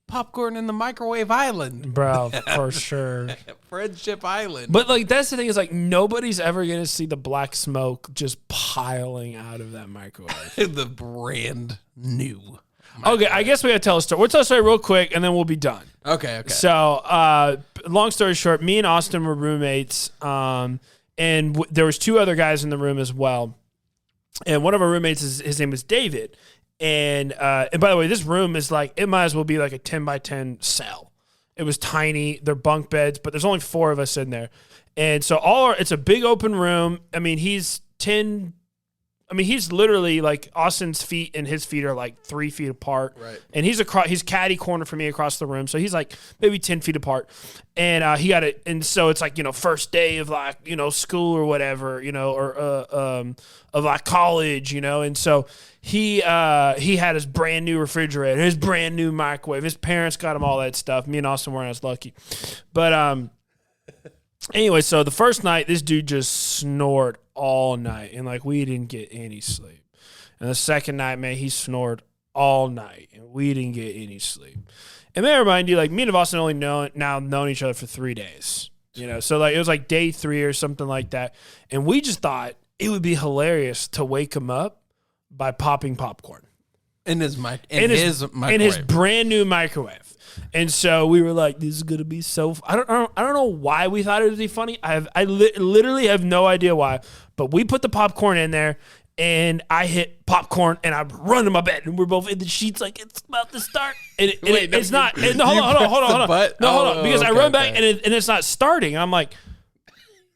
popcorn in the microwave island, bro, for sure. Friendship Island. But like that's the thing is like nobody's ever gonna see the black smoke just piling out of that microwave. The brand new. Okay, I guess we gotta tell a story. We'll tell a story real quick and then we'll be done. Okay. So, long story short, me and Austin were roommates, and there was 2 other guys in the room as well. And one of our roommates, his name was David. And by the way, this room is like, it might as well be like a 10 by 10 cell. It was tiny. They're bunk beds, but there's only 4 of us in there. And so it's a big open room. I mean, he's literally like Austin's feet and his feet are like 3 feet apart. Right. And he's caddy corner for me across the room. So he's like maybe 10 feet apart. And he got it. And so it's like, first day of like, school or whatever, or of like college, And so he had his brand new refrigerator, his brand new microwave. His parents got him all that stuff. Me and Austin weren't as lucky. But anyway, so the first night, this dude just snored all night, and like we didn't get any sleep. And the second night, man, he snored all night, and we didn't get any sleep. And may I remind you, like me and Austin only known each other for 3 days, So like it was like day 3 or something like that, and we just thought it would be hilarious to wake him up by popping popcorn In his microwave. In his brand new microwave. And so we were like, this is going to be so I don't know why we thought it would be funny. I literally have no idea why. But we put the popcorn in there, and I hit popcorn, and I run to my bed, and we're both in the sheets like it's about to start. And it's not. Hold on. Because I run back, and it's not starting. And I'm like,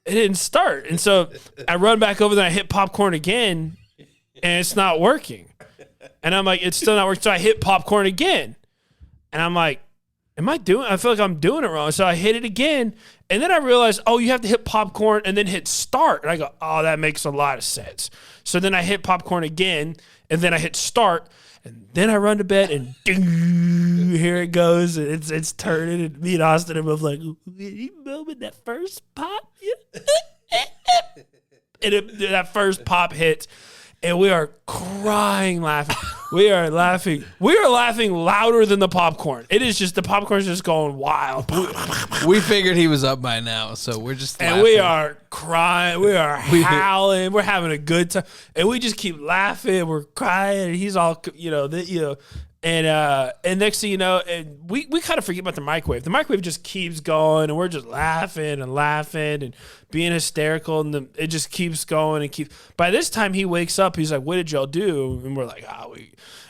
it didn't start. And so I run back over there, and I hit popcorn again, and it's not working. And I'm like, it's still not working. So I hit popcorn again. And I'm like, I feel like I'm doing it wrong. So I hit it again. And then I realized, you have to hit popcorn and then hit start. And I go, that makes a lot of sense. So then I hit popcorn again, and then I hit start. And then I run to bed, and ding, here it goes. And it's turning. And me and Austin are both like, you remember that first pop? And that first pop hits. And we are crying, laughing. We are laughing. We are laughing louder than the popcorn. It is just, the popcorn's just going wild. We figured he was up by now, so we're just laughing. And we are crying. We are howling. We're having a good time. And we just keep laughing. We're crying. And he's all, And next thing you know, and we kind of forget about the microwave. The microwave just keeps going, and we're just laughing and being hysterical, and it just keeps going and keeps. By this time, he wakes up. He's like, "What did y'all do?" And we're like,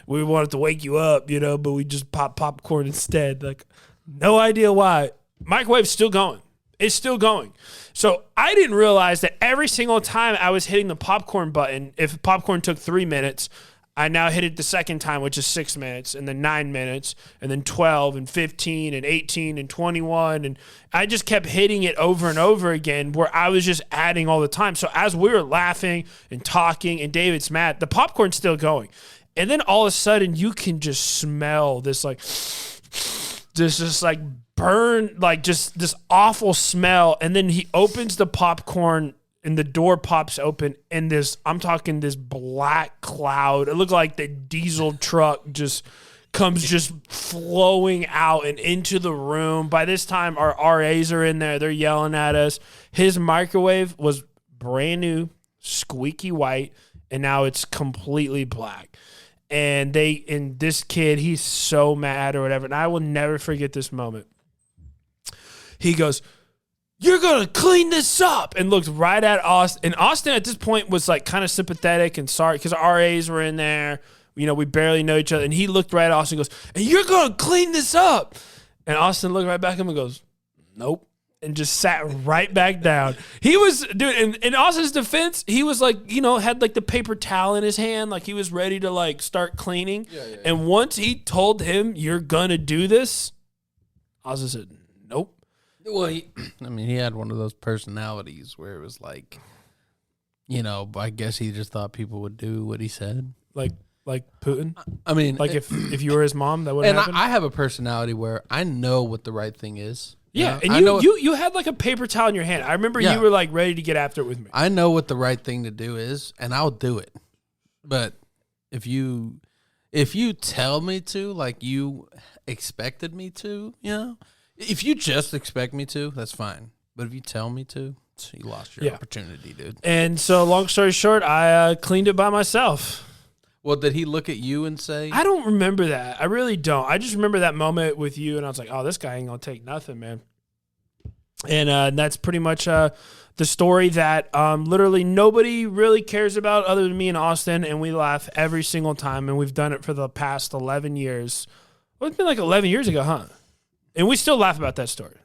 we wanted to wake you up, but we just pop popcorn instead. Like, no idea why. Microwave's still going. It's still going. So I didn't realize that every single time I was hitting the popcorn button, if popcorn took 3 minutes, I now hit it the second time, which is 6 minutes, and then 9 minutes, and then 12, and 15, and 18, and 21. And I just kept hitting it over and over again, where I was just adding all the time. So as we were laughing and talking, and David's mad, the popcorn's still going. And then all of a sudden, you can just smell this, like, just like burn, like just this awful smell. And then he opens the popcorn, and the door pops open, and I'm talking this black cloud. It looked like the diesel truck just comes just flowing out and into the room. By this time, our RAs are in there. They're yelling at us. His microwave was brand new, squeaky white, and now it's completely black. And this kid, he's so mad or whatever. And I will never forget this moment. He goes, "You're going to clean this up," and looked right at Austin. And Austin at this point was like kind of sympathetic and sorry because our RAs were in there. We barely know each other. And he looked right at Austin and goes, "And you're going to clean this up." And Austin looked right back at him and goes, "Nope." And just sat right back down. He was, dude, in Austin's defense, he was like, had like the paper towel in his hand. Like he was ready to like start cleaning. Yeah. And once he told him, "You're going to do this," Austin said, "Nope." Well, he had one of those personalities where it was like, I guess he just thought people would do what he said. Like Putin? I mean, like if you were his mom, that would happen? I have a personality where I know what the right thing is. Yeah, and you had like a paper towel in your hand. I remember you were like ready to get after it with me. I know what the right thing to do is, and I'll do it. But if you If you tell me to, like you expected me to, if you just expect me to, that's fine. But if you tell me to, so you lost your opportunity, dude. And so, long story short, I cleaned it by myself. Well, did he look at you and say? I don't remember that. I really don't. I just remember that moment with you, and I was like, oh, this guy ain't going to take nothing, man. And that's pretty much the story that literally nobody really cares about other than me and Austin, and we laugh every single time, and we've done it for the past 11 years. Well, it's been like 11 years ago, huh? And we still laugh about that story.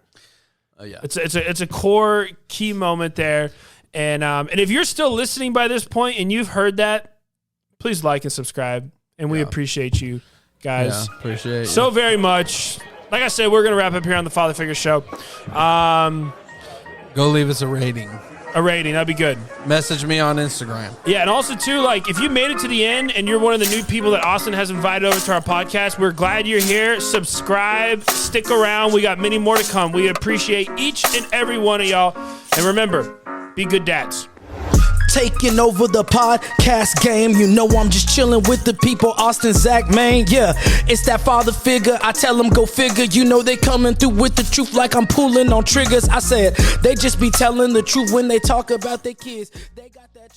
Oh yeah, it's a core key moment there, and if you're still listening by this point and you've heard that, please like and subscribe, and we appreciate you guys. Yeah, appreciate you so very much. Like I said, we're gonna wrap up here on the Father Figure Show. Go leave us a rating. A rating, that'd be good. Message me on Instagram. Yeah, and also, too, like, if you made it to the end and you're one of the new people that Austin has invited over to our podcast, we're glad you're here. Subscribe, stick around. We got many more to come. We appreciate each and every one of y'all. And remember, be good dads. Taking over the podcast game. You know I'm just chilling with the people. Austin, Zach, man, yeah. It's that father figure. I tell them go figure. You know they coming through with the truth like I'm pulling on triggers. I said they just be telling the truth when they talk about their kids. They got that